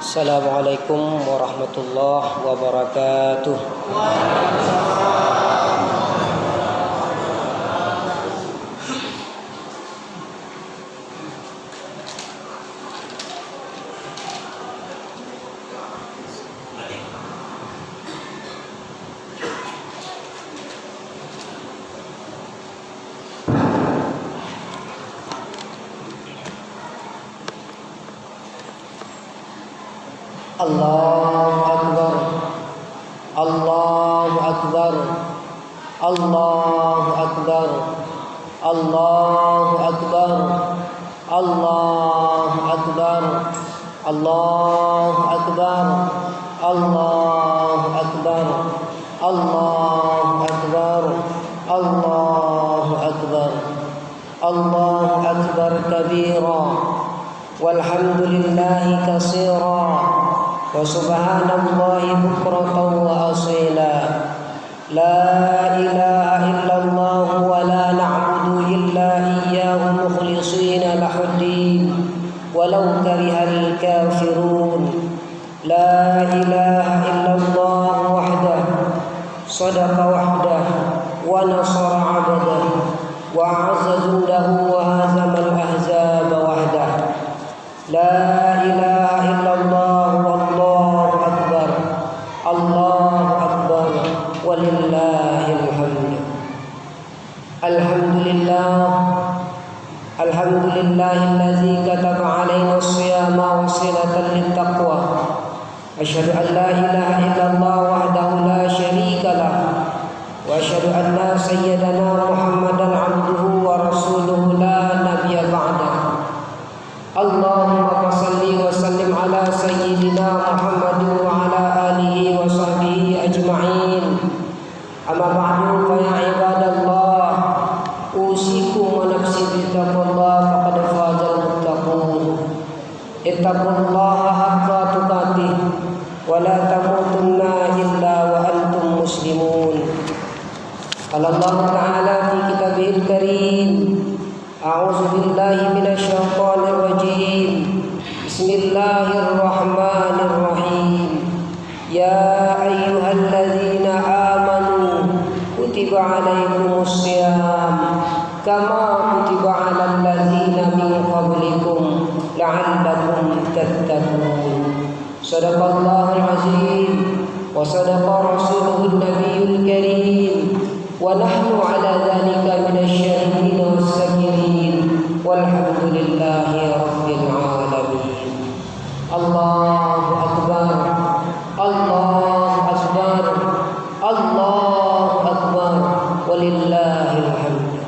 Assalamualaikum warahmatullahi wabarakatuh. Allahu Akbar, Allahu Akbar, Allahu Akbar, Allahu Akbar, Allahu Akbar, Allahu Akbar, Allahu Akbar, Allahu Akbar, Allahu Akbar, Allahu Akbar kabira, walhamdulillahi katsira. Wa subhanallahi bukratan wa asila. La ilaha illallah wa la na'budu illa iyyahu mukhlishina lahuddin walau karihal kafirun. La ilaha illallah wahdahu sadaqa wahdahu wa nasara 'abdahu wa 'azza jundahu wa hazama al-ahzaba wahdahu. La ilaha illallah wallahu akbar, Allahu akbar, walillahil hamd. Alhamdulillah, alhamdulillahillazi kataba 'alaina as-siyama wasilatan lit-taqwa. Asyhadu an la ilaha illallah wahdahu la syarika lah wa asyhadu anna sayyidana Muhammadan 'abduhu wa rasuluhu la nabiyya ba'dahu. Allahumma salli wa sallim ala sayyidina Muhammad wa ala alihi wa sahbihi ajma'in. Amma ba'du fa ya ibadallah, usikum wa nafsi bittaqwallah faqad fazal muttaqun. Ittaqullaha haqqa tuqatih wa la tamutunna illa wa antum muslimun. Qala Allah ta'ala fi kitabihil karim, a'udzu billahi minasy syaithanir rajim. Bismillahirrahmanirrahim. Ya ayyuhalladzina amanu kutiba 'alaikumus shiyam kama kutiba 'alal ladzina min qablikum la'allakum tattaqun. Shadaqallahul azim wa shadaqa rasuluhun nabiyyul karim wa nahnu 'ala dzalika minasyahidin was-sakirin walhamdulillahi rabbil alamin. Allahu akbar, Allahu akbar, Allahu akbar, walillahil hamd.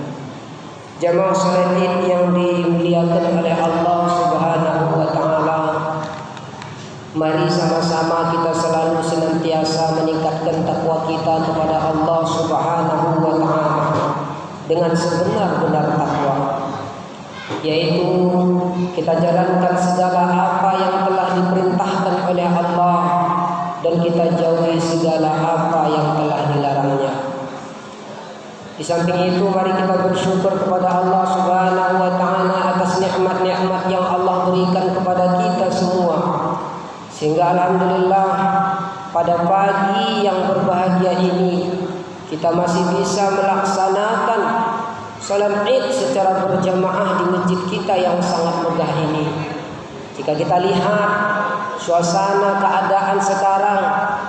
Jamaah salat Id yang dimuliakan oleh Allah Subhanahu wa taala, mari sama-sama kita selalu senantiasa meningkatkan takwa kita kepada Allah Subhanahu wa taala dengan sebenar-benar takwa, yaitu kita jalankan segala apa yang telah diperintahkan oleh Allah dan kita jauhi segala apa yang telah dilarangnya. Di samping itu, mari kita bersyukur kepada Allah Subhanahu wa taala atas nikmat-nikmat yang Allah berikan kepada kita semua, sehingga alhamdulillah pada pagi yang berbahagia ini kita masih bisa melaksanakan salat Id secara berjamaah di masjid kita yang sangat megah ini. Jika kita lihat suasana keadaan sekarang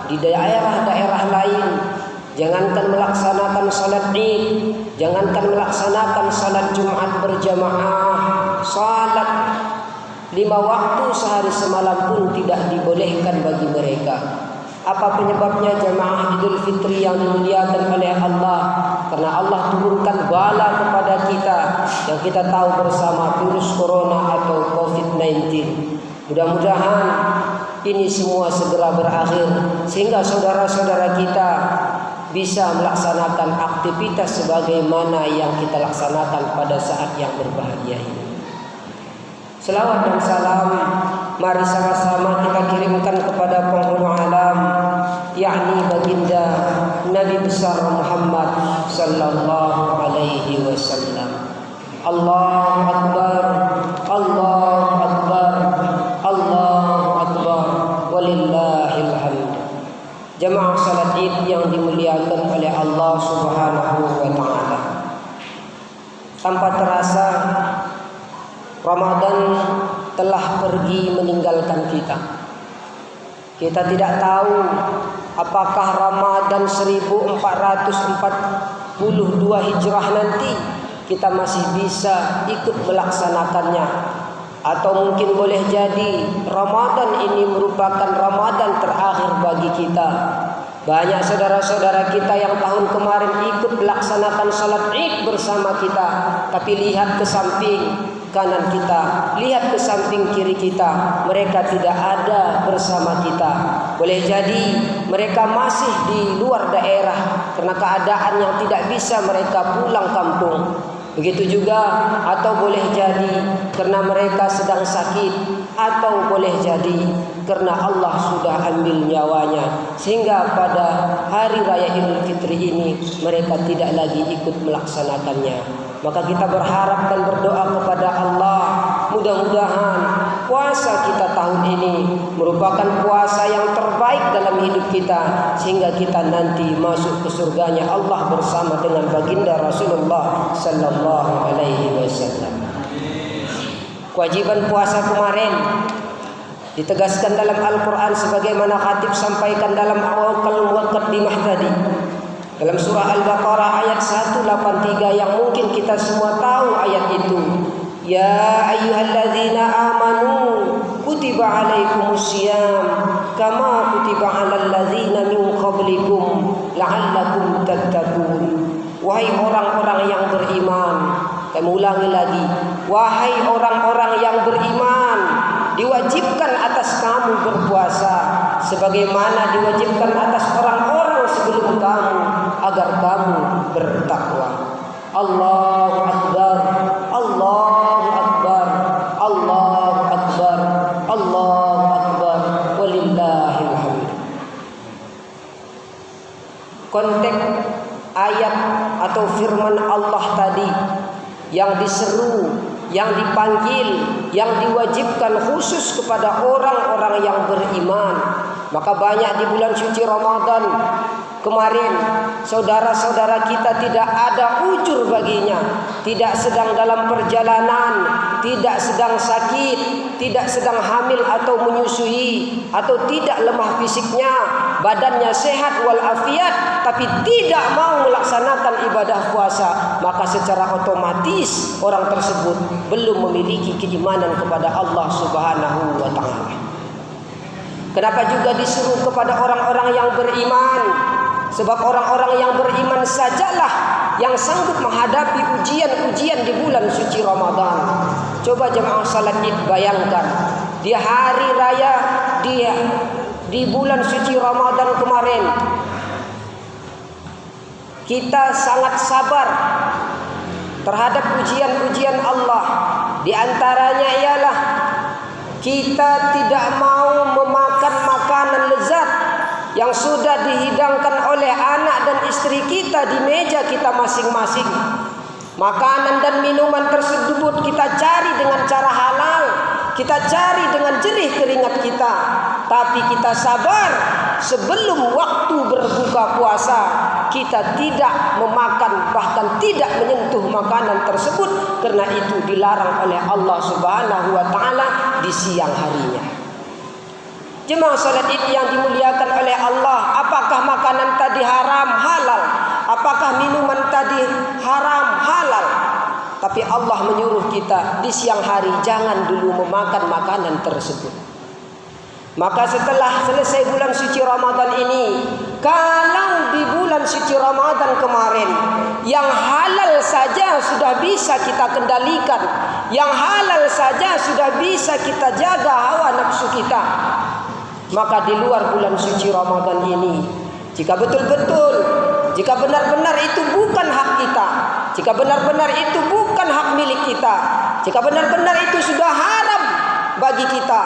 di daerah-daerah lain, jangankan melaksanakan salat Id, jangankan melaksanakan salat Jumat berjamaah, salat 5 waktu sehari semalam pun tidak dibolehkan bagi mereka. Apa penyebabnya jamaah Idul Fitri yang dimuliakan oleh Allah? Karena Allah turunkan bala kepada kita yang kita tahu bersama, virus corona atau COVID-19. Mudah-mudahan ini semua segera berakhir sehingga saudara-saudara kita bisa melaksanakan aktivitas sebagaimana yang kita laksanakan pada saat yang berbahagia ini. Selawat dan salam mari sama-sama kita kirimkan kepada penghulu alam, yakni baginda Nabi besar Muhammad sallallahu alaihi wasallam. Allahu akbar, Allahu akbar, Allahu akbar. yang dimuliakan oleh Allah Subhanahu wa taala. Tanpa terasa Ramadan telah pergi meninggalkan kita. Kita tidak tahu apakah Ramadan 1442 Hijrah nanti kita masih bisa ikut melaksanakannya, atau mungkin boleh jadi Ramadan ini merupakan Ramadan terakhir bagi kita. Banyak saudara-saudara kita yang tahun kemarin ikut melaksanakan salat Id bersama kita, tapi lihat ke samping kanan kita, lihat ke samping kiri kita, mereka tidak ada bersama kita. Boleh jadi mereka masih di luar daerah karena keadaan yang tidak bisa mereka pulang kampung. Begitu juga, atau boleh jadi karena mereka sedang sakit, atau boleh jadi karena Allah sudah ambil nyawanya, sehingga pada hari raya Idul Fitri ini mereka tidak lagi ikut melaksanakannya. Maka kita berharap dan berdoa kepada Allah, mudah-mudahan puasa kita tahun ini merupakan puasa yang terbaik dalam hidup kita, sehingga kita nanti masuk ke surganya Allah bersama dengan baginda Rasulullah sallallahu alaihi wasallam. Kewajiban puasa kemarin ditegaskan dalam Al-Quran sebagaimana khatib sampaikan dalam awal muqaddimah tadi. Dalam surah Al-Baqarah ayat 183 yang mungkin kita semua tahu ayat itu. Ya ayyuhalladzina amanu kutiba alaikumusiyam kama kutiba alal ladzina min qablikum la'allakum tattaqun. Wahai orang-orang yang beriman, kami ulangi lagi, wahai orang-orang yang beriman, diwajibkan atas kamu berpuasa sebagaimana diwajibkan atas orang-orang sebelum kamu agar kamu bertakwa. Allahu Akbar, Allahu Akbar, Allahu Akbar, Allahu Akbar, walillahil hamd. Konteks ayat atau firman Allah tadi yang diseru, yang dipanggil, yang diwajibkan khusus kepada orang-orang yang beriman. Maka banyak di bulan suci Ramadan kemarin saudara-saudara kita tidak ada ujur baginya, tidak sedang dalam perjalanan, tidak sedang sakit, tidak sedang hamil atau menyusui, atau tidak lemah fisiknya, badannya sehat walafiat, tapi tidak mau melaksanakan ibadah puasa, maka secara otomatis orang tersebut belum memiliki keimanan kepada Allah Subhanahu wa taala. Kenapa juga disuruh kepada orang-orang yang beriman? Sebab orang-orang yang beriman sajalah yang sanggup menghadapi ujian-ujian di bulan suci Ramadan. Coba jemaah salat Id bayangkan, di hari raya di bulan suci Ramadan kemarin, kita sangat sabar terhadap ujian-ujian Allah. Di antaranya ialah kita tidak mau memakan makanan lezat yang sudah dihidangkan oleh anak dan istri kita di meja kita masing-masing. Makanan dan minuman tersebut kita cari dengan cara halal, kita cari dengan jerih keringat kita. Tapi kita sabar, sebelum waktu berbuka puasa kita tidak memakan, bahkan tidak menyentuh makanan tersebut, karena itu dilarang oleh Allah Subhanahu wa taala di siang harinya. Jemaah salat Id yang dimuliakan oleh Allah, apakah makanan tadi haram halal? Apakah minuman tadi haram halal? Tapi Allah menyuruh kita di siang hari jangan dulu memakan makanan tersebut. Maka setelah selesai bulan suci Ramadan ini, kalau di bulan suci Ramadan kemarin yang halal saja sudah bisa kita kendalikan, yang halal saja sudah bisa kita jaga hawa nafsu kita, maka di luar bulan suci Ramadan ini, jika betul-betul, jika benar-benar itu bukan hak kita, jika benar-benar itu bukan hak milik kita, jika benar-benar itu sudah haram bagi kita,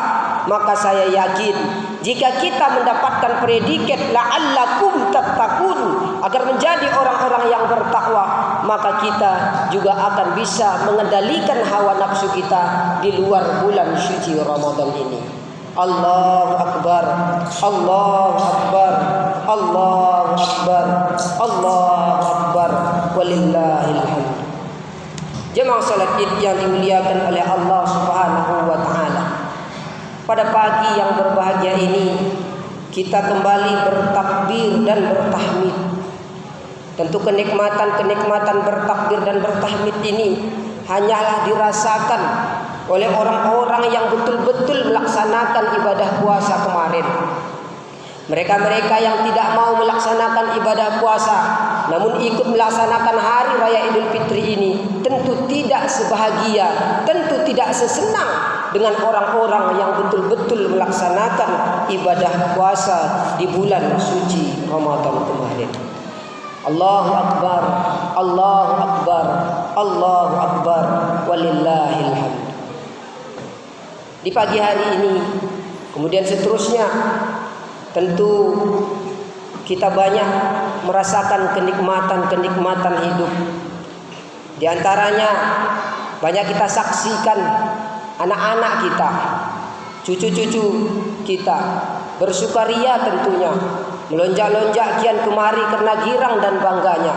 maka saya yakin jika kita mendapatkan predikat la'allakum tattaqun, agar menjadi orang-orang yang bertakwa, maka kita juga akan bisa mengendalikan hawa nafsu kita di luar bulan suci Ramadan ini. Allahu Akbar, Allahu Akbar, Allahu Akbar, Allahu Akbar, walillahil hamd. Jemaah salat Id yang dimuliakan oleh Allah Subhanahu wa taala. Pada pagi yang berbahagia ini kita kembali bertakbir dan bertahmid. Tentu kenikmatan-kenikmatan bertakbir dan bertahmid ini hanyalah dirasakan oleh orang-orang yang betul-betul melaksanakan ibadah puasa kemarin. Mereka-mereka yang tidak mau melaksanakan ibadah puasa namun ikut melaksanakan hari raya Idul Fitri ini tentu tidak sebahagia, tentu tidak sesenang dengan orang-orang yang betul-betul melaksanakan ibadah puasa di bulan suci Ramadan kemarin. Allahu Akbar, Allahu Akbar, Allahu Akbar, walillahil hamd. Di pagi hari ini, kemudian seterusnya, tentu kita banyak merasakan kenikmatan-kenikmatan hidup. Di antaranya banyak kita saksikan anak-anak kita, cucu-cucu kita bersukaria tentunya, melonjak-lonjak kian kemari karena girang dan bangganya.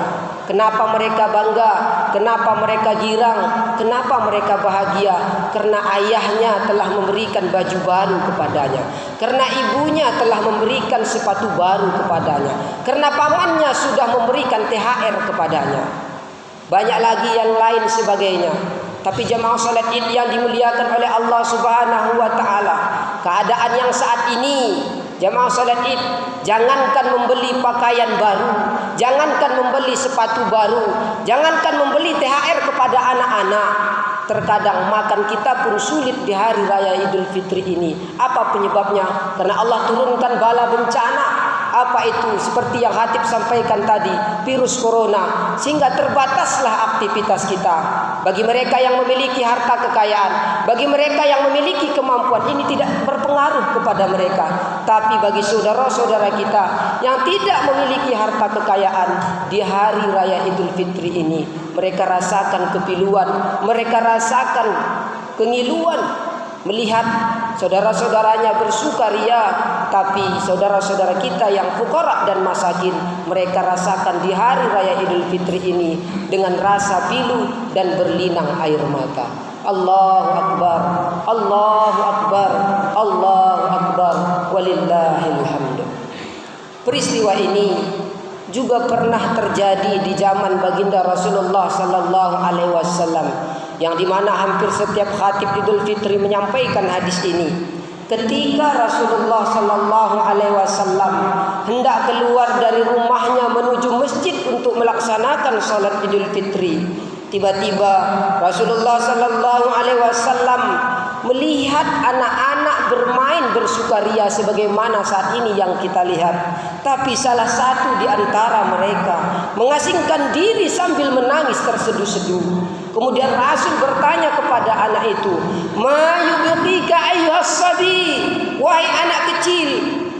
Kenapa mereka bangga? Kenapa mereka girang? Kenapa mereka bahagia? Karena ayahnya telah memberikan baju baru kepadanya, karena ibunya telah memberikan sepatu baru kepadanya, karena pamannya sudah memberikan THR kepadanya. Banyak lagi yang lain sebagainya. Tapi jemaah salat Id yang dimuliakan oleh Allah Subhanahu wa taala, keadaan yang saat ini jemaah salat Id, jangankan membeli pakaian baru, jangankan membeli sepatu baru, jangankan membeli THR kepada anak-anak, terkadang makan kita pun sulit di hari raya Idul Fitri ini. Apa penyebabnya? Karena Allah turunkan bala bencana. Apa itu? Seperti yang Khatib sampaikan tadi, virus corona, sehingga terbataslah aktivitas kita. Bagi mereka yang memiliki harta kekayaan, bagi mereka yang memiliki kemampuan, ini tidak berpengaruh kepada mereka. Tapi bagi saudara-saudara kita yang tidak memiliki harta kekayaan, di hari raya Idul Fitri ini mereka rasakan kepiluan, mereka rasakan kengiluan melihat saudara-saudaranya bersukaria. Tapi saudara-saudara kita yang fuqara dan masakin, mereka rasakan di hari raya Idul Fitri ini dengan rasa pilu dan berlinang air mata. Allahu Akbar, Allahu Akbar, Allahu Akbar, walillahil hamd. Peristiwa ini juga pernah terjadi di zaman baginda Rasulullah sallallahu alaihi wasallam, yang dimana hampir setiap khatib Idul Fitri menyampaikan hadis ini. Ketika Rasulullah sallallahu alaihi wasallam hendak keluar dari rumahnya menuju masjid untuk melaksanakan salat Idul Fitri, tiba-tiba Rasulullah sallallahu alaihi wasallam melihat anak-anak bermain bersukaria sebagaimana saat ini yang kita lihat. Tapi salah satu di antara mereka mengasingkan diri sambil menangis terseduh-seduh. Kemudian Rasul bertanya kepada anak itu, "Ma yubqika ayyuhas sabi?" Wahai anak kecil,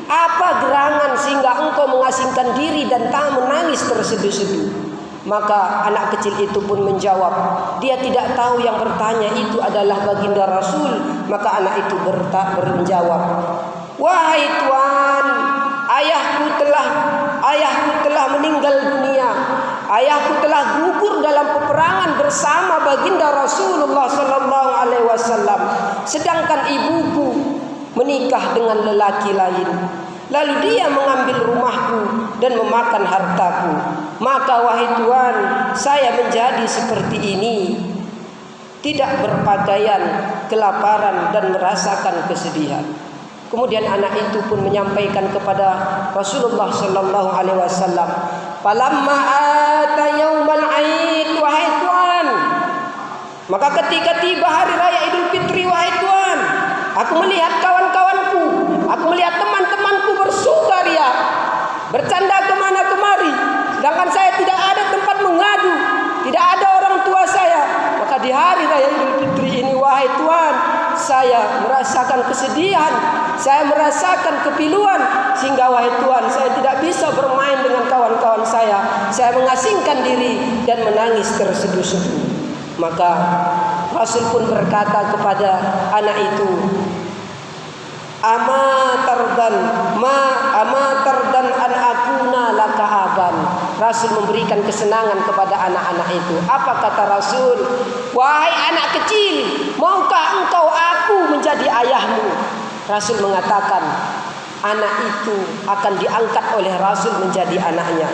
apa gerangan sehingga engkau mengasingkan diri dan tak menangis terseduh-seduh? Maka anak kecil itu pun menjawab, dia tidak tahu yang bertanya itu adalah baginda Rasul. Maka anak itu menjawab, "Wahai Tuan, ayahku telah meninggal dunia. Ayahku telah gugur dalam peperangan bersama baginda Rasulullah sallallahu alaihi wasallam, sedangkan ibuku menikah dengan lelaki lain. Lalu dia mengambil rumahku dan memakan hartaku. Maka wahai Tuhan, saya menjadi seperti ini, tidak berpakaian, kelaparan dan merasakan kesedihan." Kemudian anak itu pun menyampaikan kepada Rasulullah sallallahu alaihi wasallam, "Falamma ata yaumal aid, wahai Tuhan, maka ketika tiba hari raya Idul Fitri, wahai Tuhan, aku melihat kawan-kawanku, aku melihat teman-temanku bersukaria, bercanda kemana kemari, sedangkan saya tidak ada tempat mengadu, tidak ada orang tua saya. Maka di hari raya Idul Fitri ini, wahai Tuhan, saya merasakan kesedihan, saya merasakan kepiluan, sehingga wahai Tuhan, saya tidak bisa bermain dengan kawan-kawan saya. Saya mengasingkan diri dan menangis terseduh-seduh." Maka Rasul pun berkata kepada anak itu, Amatardan an akuna laka aban. Rasul memberikan kesenangan kepada anak-anak itu. Apa kata Rasul? Wahai anak kecil, maukah engkau aku menjadi ayahmu? Rasul mengatakan, anak itu akan diangkat oleh Rasul menjadi anaknya.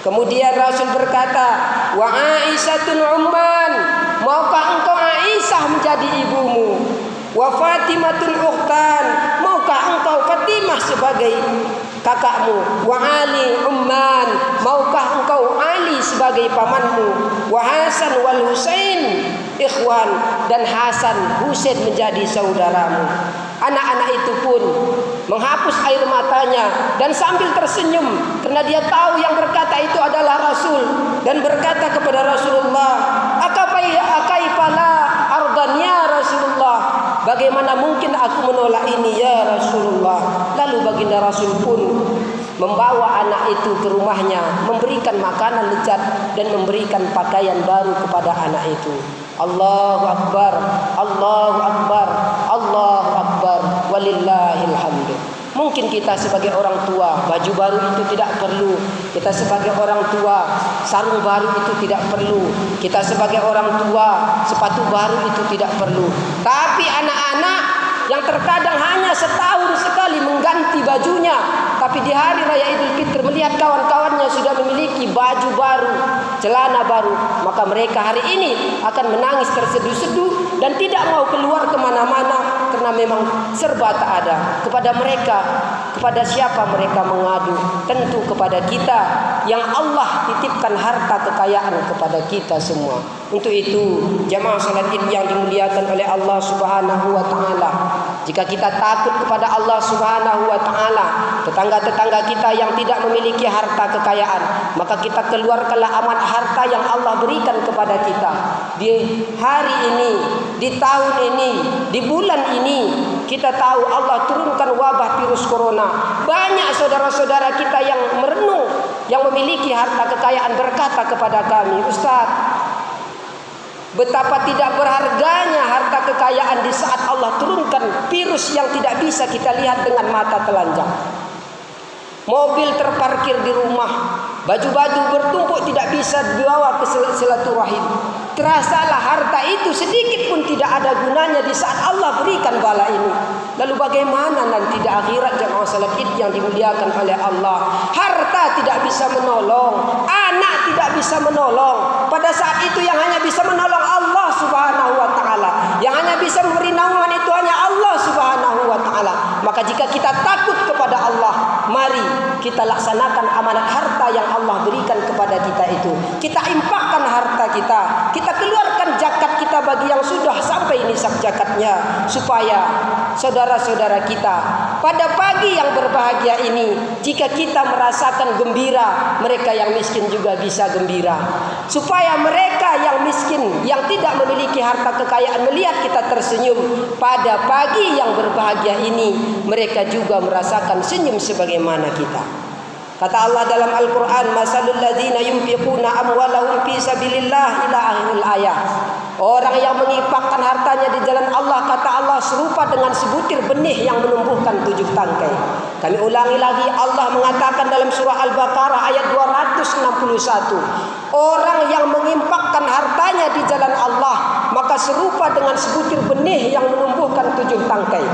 Kemudian Rasul berkata, wa Aisyatun umman, maukah engkau Aisyah menjadi ibumu? Wa Fatimatun ukhtan, maukah engkau Fatimah sebagai kakakmu? Wa Ali umman, maukah engkau Ali sebagai pamanmu? Wa Hasan wal Husain ikhwan, dan Hasan Husain menjadi saudaramu. Anak-anak itu pun menghapus air matanya dan sambil tersenyum karena dia tahu yang berkata itu adalah Rasul, dan berkata kepada Rasulullah, akaipala ardan ya Rasulullah, bagaimana mungkin aku menolak ini ya Rasulullah. Lalu baginda Rasul pun membawa anak itu ke rumahnya, memberikan makanan lezat dan memberikan pakaian baru kepada anak itu. Allahu Akbar, Allahu Akbar, Allahu Akbar, walillahil hamdu. Mungkin kita sebagai orang tua, baju baru itu tidak perlu. Kita sebagai orang tua, sarung baru itu tidak perlu. Kita sebagai orang tua, sepatu baru itu tidak perlu. Tapi anak-anak yang terkadang hanya setahun sekali mengganti bajunya, tapi di hari raya Idul Fitri melihat kawan-kawannya sudah memiliki baju baru, celana baru, maka mereka hari ini akan menangis terseduh-seduh dan tidak mau keluar kemana-mana karena memang serba tak ada. Kepada mereka, kepada siapa mereka mengadu? Tentu kepada kita yang Allah titipkan harta kekayaan kepada kita semua. Untuk itu, jamaah salat Id yang dimuliakan oleh Allah Subhanahu wa taala, jika kita takut kepada Allah Subhanahu wa taala, tetangga-tetangga kita yang tidak memiliki harta kekayaan, maka kita keluarkanlah amanah harta yang Allah berikan kepada kita. Di hari ini, di tahun ini, di bulan ini, kita tahu Allah turunkan wabah virus corona. Banyak saudara-saudara kita yang merenung, yang memiliki harta kekayaan berkata kepada kami, Ustaz, betapa tidak berharganya harta kekayaan di saat Allah turunkan virus yang tidak bisa kita lihat dengan mata telanjang. Mobil terparkir di rumah, baju-baju bertumpuk tidak bisa dibawa ke silaturahim. Terasalah harta itu sedikit pun tidak ada gunanya di saat Allah berikan bala ini. Lalu bagaimana nanti di akhirat jamaah salat Id yang dimuliakan oleh Allah? Harta tidak bisa menolong, anak tidak bisa menolong. Pada saat itu yang hanya bisa menolong Allah Subhanahu wa taala, yang hanya bisa memberi naungan itu hanya Allah Subhanahu wa taala. Maka jika kita takut kepada Allah, mari kita laksanakan amanat harta yang Allah berikan kepada kita itu. Kita infakkan harta kita, kita keluarkan zakat kita bagi yang sudah sampai nisab zakatnya, supaya saudara-saudara kita pada pagi yang berbahagia ini, jika kita merasakan gembira, mereka yang miskin juga bisa gembira. Supaya mereka yang miskin, yang tidak memiliki harta kekayaan, melihat kita tersenyum pada pagi yang berbahagia ini, mereka juga merasakan senyum sebagaimana kita. Kata Allah dalam Al-Quran, masalul ladzina yunfiquna amwalahum fi sabilillah ila akhiril ayat. Orang yang menginfakkan hartanya di jalan Allah, kata Allah, serupa dengan sebutir benih yang menumbuhkan 7 tangkai. Kami ulangi lagi, Allah mengatakan dalam surah Al-Baqarah ayat 261, orang yang menginfakkan hartanya di jalan Allah, maka serupa dengan sebutir benih yang menumbuhkan 7 tangkai.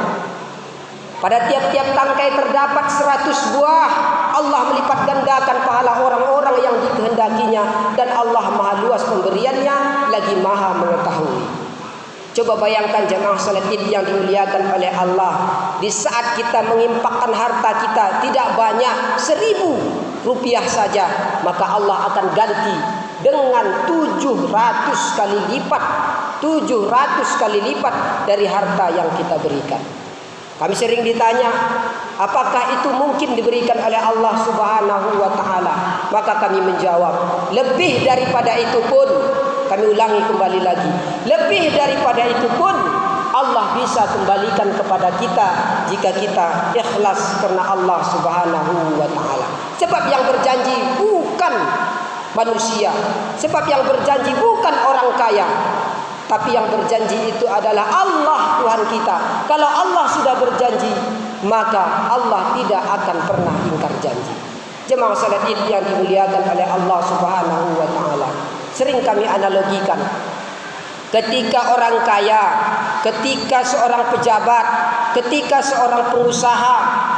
Pada tiap-tiap tangkai terdapat 100 buah. Allah melipat gandakan pahala orang-orang yang dikehendakinya, dan Allah maha luas pemberiannya, lagi maha mengetahui. Coba bayangkan jemaah salat Id yang dimuliakan oleh Allah, di saat kita menginfakkan harta kita tidak banyak, 1.000 rupiah saja, maka Allah akan ganti dengan 700 kali lipat, 700 kali lipat dari harta yang kita berikan. Kami sering ditanya, apakah itu mungkin diberikan oleh Allah Subhanahu wa taala? Maka kami menjawab, lebih daripada itu pun, kami ulangi kembali lagi, lebih daripada itu pun Allah bisa kembalikan kepada kita jika kita ikhlas karena Allah Subhanahu wa taala. Sebab yang berjanji bukan manusia, sebab yang berjanji bukan orang kaya, tapi yang berjanji itu adalah Allah Tuhan kita. Kalau Allah sudah berjanji, maka Allah tidak akan pernah ingkar janji. Jemaah salat Id yang dimuliakan oleh Allah Subhanahu wa taala. Sering kami analogikan, ketika orang kaya, ketika seorang pejabat, ketika seorang pengusaha,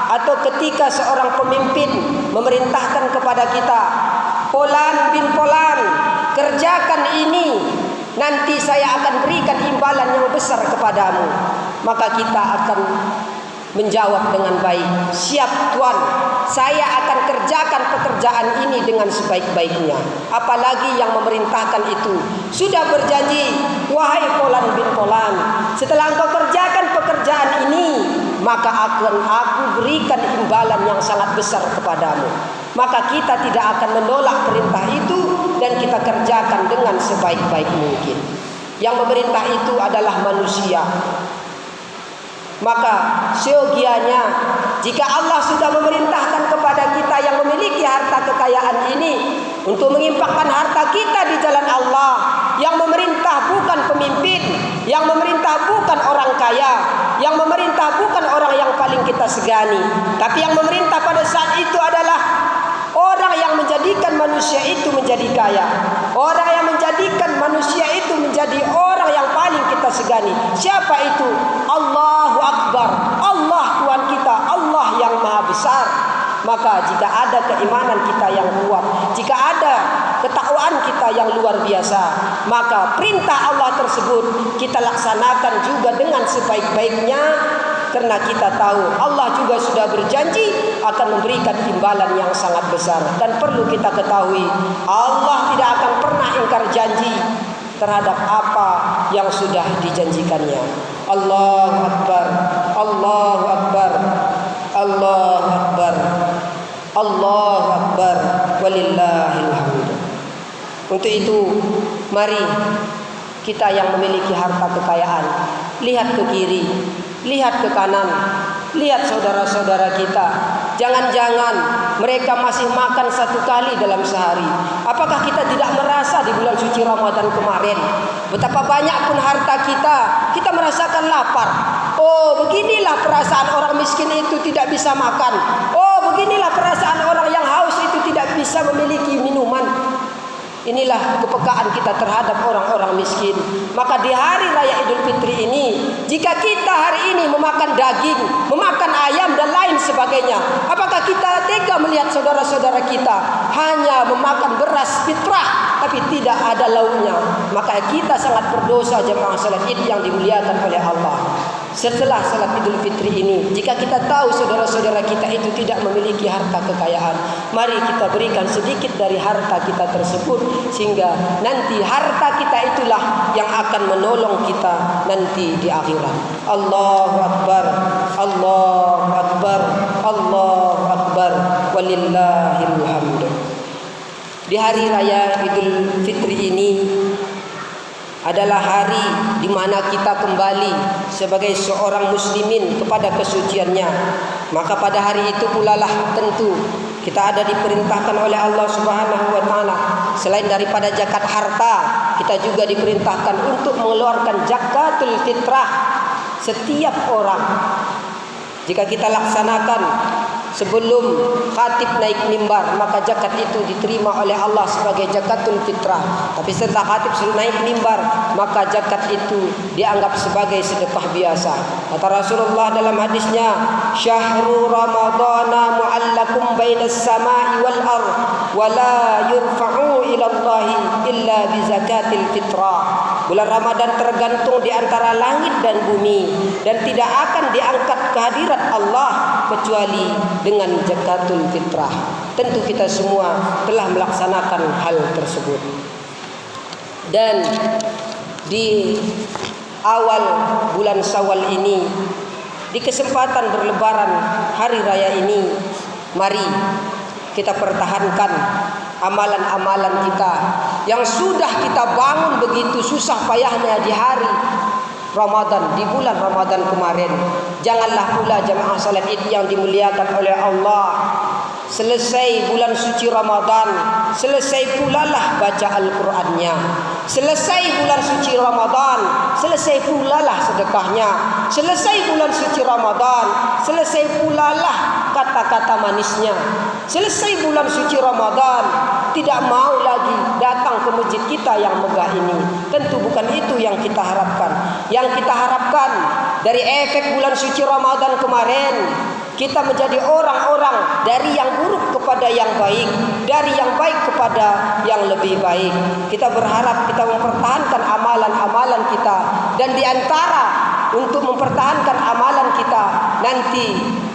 atau ketika seorang pemimpin memerintahkan kepada kita, "Fulan bin Fulan, kerjakan ini, nanti saya akan berikan imbalan yang besar kepadamu." Maka kita akan menjawab dengan baik, "Siap Tuan, saya akan kerjakan pekerjaan ini dengan sebaik-baiknya." Apalagi yang memerintahkan itu sudah berjanji, "Wahai Fulan bin Fulan, setelah engkau kerjakan pekerjaan ini, maka akan aku berikan imbalan yang sangat besar kepadamu." Maka kita tidak akan menolak perintah itu dan kita kerjakan dengan sebaik-baik mungkin. Yang memerintah itu adalah manusia. Maka seyogianya jika Allah sudah memerintahkan kepada kita yang memiliki harta kekayaan ini untuk menginfakkan harta kita di jalan Allah, yang memerintah bukan pemimpin, yang memerintah bukan orang kaya, yang memerintah bukan orang yang paling kita segani, tapi yang memerintah pada saat itu adalah orang yang menjadikan manusia itu menjadi kaya, orang yang menjadikan manusia itu menjadi orang yang paling kita segani. Siapa itu? Allahu Akbar, Allah Tuhan kita, Allah yang Maha Besar. Maka jika ada keimanan kita yang kuat, jika ada ketakwaan kita yang luar biasa, maka perintah Allah tersebut kita laksanakan juga dengan sebaik-baiknya. Karena kita tahu Allah juga sudah berjanji akan memberikan imbalan yang sangat besar. Dan perlu kita ketahui, Allah tidak akan pernah ingkar janji terhadap apa yang sudah dijanjikannya. Allahu Akbar, Allahu Akbar, Allahu Akbar, Allahu Akbar, walillahil hamd. Untuk itu, mari kita yang memiliki harta kekayaan, lihat ke kiri, lihat ke kanan, lihat saudara-saudara kita. Jangan-jangan mereka masih makan 1 kali dalam sehari. Apakah kita tidak merasa di bulan suci Ramadan kemarin, betapa banyak pun harta kita merasakan lapar. Oh, beginilah perasaan orang miskin itu tidak bisa makan. Oh, beginilah perasaan orang yang haus itu tidak bisa memiliki minuman. Inilah kepekaan kita terhadap orang-orang miskin. Maka di hari raya Idul Fitri ini, jika kita hari ini memakan daging, memakan ayam dan lain sebagainya, apakah kita tega melihat saudara-saudara kita hanya memakan beras fitrah tapi tidak ada lauknya? Maka kita sangat berdosa, jemaah salat Id yang dimuliakan oleh Allah. Setelah salat Idul Fitri ini, jika kita tahu saudara-saudara kita itu tidak memiliki harta kekayaan, mari kita berikan sedikit dari harta kita tersebut, sehingga nanti harta kita itulah yang akan menolong kita nanti di akhirat. Allahu Akbar, Allahu Akbar, Allahu Akbar, walillahil hamd. Di hari raya Idul Fitri ini adalah hari di mana kita kembali sebagai seorang muslimin kepada kesuciannya. Maka pada hari itu pula lah tentu kita ada diperintahkan oleh Allah Subhanahu wa taala, selain daripada zakat harta, kita juga diperintahkan untuk mengeluarkan zakatul fitrah. Setiap orang, jika kita laksanakan sebelum khatib naik mimbar, maka zakat itu diterima oleh Allah sebagai zakatul fitrah. Tapi setelah khatib sudah naik mimbar, maka zakat itu dianggap sebagai sedekah biasa. Kata Rasulullah dalam hadisnya, "Syahrul Ramadana mu'allakum bainas sama'i wal ard wa la yurfa'u ila Allahi illa bi zakatil fitrah." Bulan Ramadan tergantung di antara langit dan bumi, dan tidak akan diangkat ke hadirat Allah kecuali dengan zakatul fitrah. Tentu kita semua telah melaksanakan hal tersebut. Dan di awal bulan Syawal ini, di kesempatan berlebaran hari raya ini, mari kita pertahankan amalan-amalan kita yang sudah kita bangun begitu susah payahnya di hari Ramadan, di bulan Ramadan kemarin. Janganlah pula jemaah salat Id yang dimuliakan oleh Allah, selesai bulan suci Ramadan, selesai pula lah baca Al-Qur'annya. Selesai bulan suci Ramadan, selesai pula lah sedekahnya. Selesai bulan suci Ramadan, selesai pula lah kata-kata manisnya. Selesai bulan suci Ramadan, tidak mau lagi datang ke masjid kita yang megah ini. Tentu bukan itu yang kita harapkan. Yang kita harapkan dari efek bulan suci Ramadan kemarin, kita menjadi orang-orang dari yang buruk kepada yang baik, dari yang baik kepada yang lebih baik. Kita berharap kita mempertahankan amalan-amalan kita, dan di antara untuk mempertahankan amalan kita nanti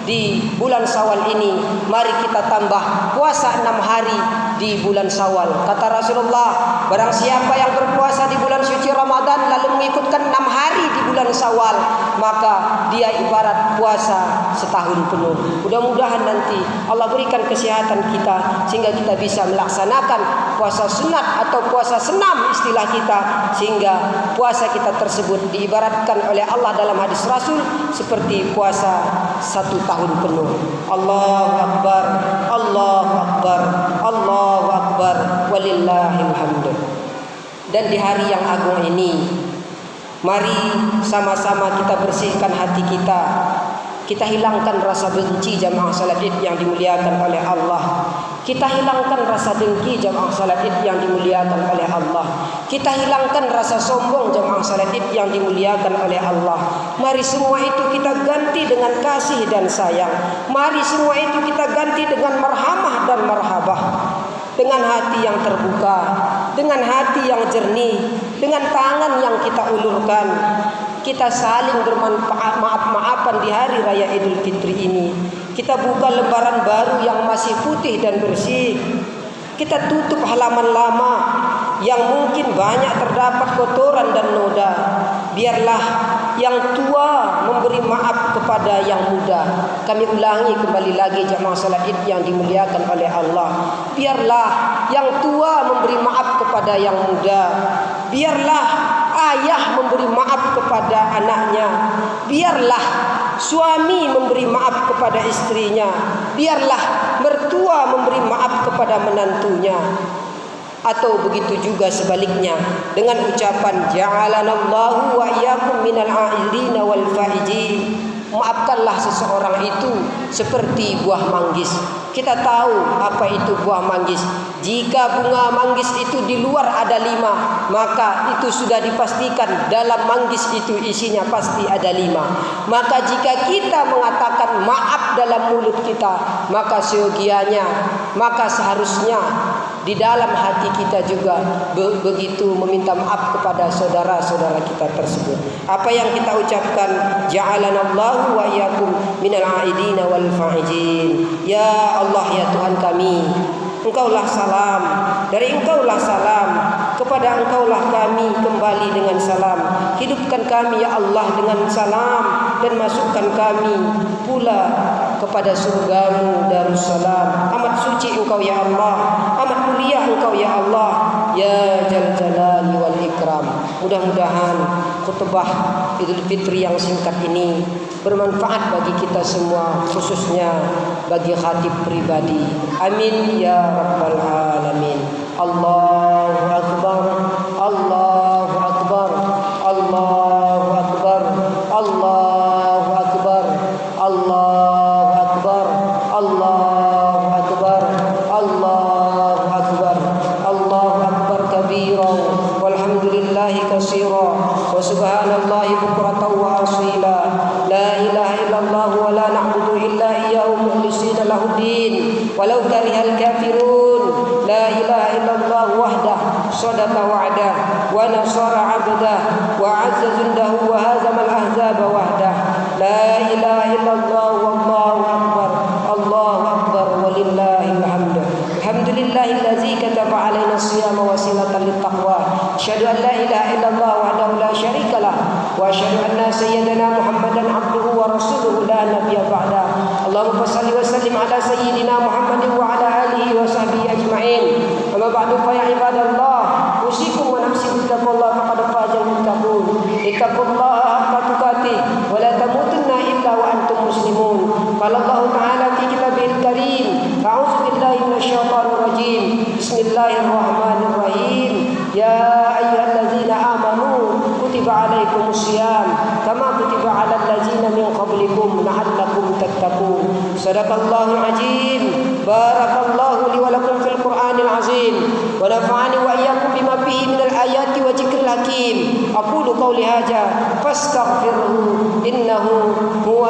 di bulan Syawal ini, mari kita tambah puasa 6 hari di bulan Syawal. Kata Rasulullah, barang siapa yang berpuasa di bulan suci Ramadan lalu mengikutkan 6 hari di bulan Syawal, maka dia ibarat puasa setahun penuh. Mudah-mudahan nanti Allah berikan kesehatan kita sehingga kita bisa melaksanakan puasa sunat atau puasa senam istilah kita, sehingga puasa kita tersebut diibaratkan oleh Allah dalam hadis Rasul seperti puasa 1 tahun penuh. Allahu Akbar, Allahu Akbar, Allahu Akbar, walillahil hamd. Dan di hari yang agung ini, mari sama-sama kita bersihkan hati kita. Kita hilangkan rasa benci jamaah salat Id yang dimuliakan oleh Allah. Kita hilangkan rasa dengki jamaah salat Id yang dimuliakan oleh Allah. Kita hilangkan rasa sombong jamaah salat Id yang dimuliakan oleh Allah. Mari semua itu kita ganti dengan kasih dan sayang. Mari semua itu kita ganti dengan marhamah dan marhabah. Dengan hati yang terbuka, dengan hati yang jernih, dengan tangan yang kita ulurkan, kita saling bermaaf-maafan di hari raya Idul Fitri ini. Kita buka lembaran baru yang masih putih dan bersih. Kita tutup halaman lama yang mungkin banyak terdapat kotoran dan noda. Biarlah yang tua memberi maaf kepada yang muda. Kami ulangi kembali lagi jamaah salat Id yang dimuliakan oleh Allah. Biarlah yang tua memberi maaf kepada yang muda. Biarlah ayah memberi maaf kepada anaknya. Biarlah suami memberi maaf kepada istrinya. Biarlah mertua memberi maaf kepada menantunya. Atau begitu juga sebaliknya, dengan ucapan ja'alanallahu wa iyyakum minal a'idina wal faizin. Maafkanlah seseorang itu seperti buah manggis. Kita tahu apa itu buah manggis. Jika bunga manggis itu di luar ada 5, maka itu sudah dipastikan dalam manggis itu isinya pasti ada 5. Maka jika kita mengatakan maaf dalam mulut kita, maka seyogianya, maka seharusnya di dalam hati kita juga begitu meminta maaf kepada saudara-saudara kita tersebut. Apa yang kita ucapkan, ja'alanallahu wa iyyakum minal a'idina wal fa'izin. Ya Allah, ya Tuhan kami, Engkaulah salam, dari Engkaulah salam, kepada Engkaulah kami kembali dengan salam. Hidupkan kami ya Allah dengan salam, dan masukkan kami pula kepada surgamu Darussalam. Amat suci Engkau ya Allah, amat mulia Engkau ya Allah, ya Jal Jalali wal Ikram. Mudah-mudahan khutbah Idul Fitri yang singkat ini bermanfaat bagi kita semua, khususnya bagi khatib pribadi. Amin ya rabbal alamin. Allahu akbar, Allahu akbar, Allahu akbar, Allahu akbar, Allahu akbar, Allahu akbar, Allahu akbar, Allahu akbar kabira, walhamdulillahi katsira, wa subhanallahi bukratan wa asila. La ilaha illallah wa la na'budu illa iyyahu mukhlishina lahuddin walau karihal kafirun. La ilaha illallah wahdah sadaqa wa'dah wa nasara 'abdah wa 'azza jundahu wa hazama al-ahzaba wahdah. La ilaha illallah wallahu akbar, Allahu akbar, walillahil hamd. Alhamdulillahillazi kataba 'alaina as-siyama wasilatan lit-taqwa. Asyhadu an la ilaha illallah wahdahu la syarika lah, wa asyhadu anna sayyidana Muhammadan abduhu wa rasuluhu la nabiyya ba'da. Allahumma shalli wa sallim ala sayyidina Muhammadin wa ala alihi wa sahbihi ajma'in. Amma ba'du, fa ya ibadallah, usikum wa nafsi bittaqwallah faqad fazal muttaqun. Ittaqullaha haqqa tuqatih wa la tamutunna illa wa antum muslimun. Qala Allah ta'ala fi kitabihil karim, a'udzu billahi minasyaitonir rajim. Bismillahirrahmanirrahim. Ya ayyuhal تتقون. صدق الله العظيم. بارك الله لي ولكم في القرآن العظيم ونفعني وإياكم بما فيه من الآيات وذكر الحكيم. أقول قولي هذا فاستغفروه إنه هو